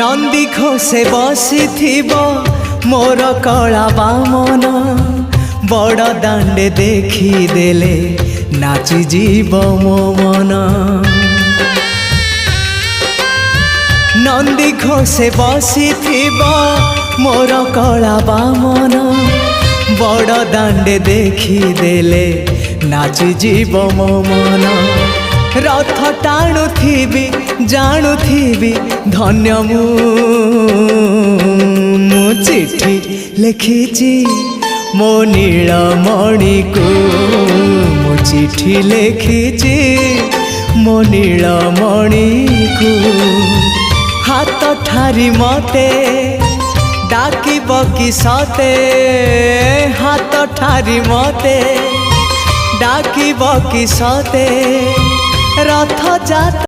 नंदी घोषे बसी मोर कला बामन बड़ दांडे देखी देले नाची जीव मो मन। नंदी घोषे बसी मोर कला बामन बड़ दांडे देखी देले नाची जीव मो मन। रथ टाणुथिबी जाणुथिबी धन्य मु चिट्ठी लिखिची मो नीलमणि को मु चिट्ठी लिखिची मो नीलमणि को। हाथ ठारी मते डाकिब कि सते हाथ ठारी मते डाकिब कि सते रथ जात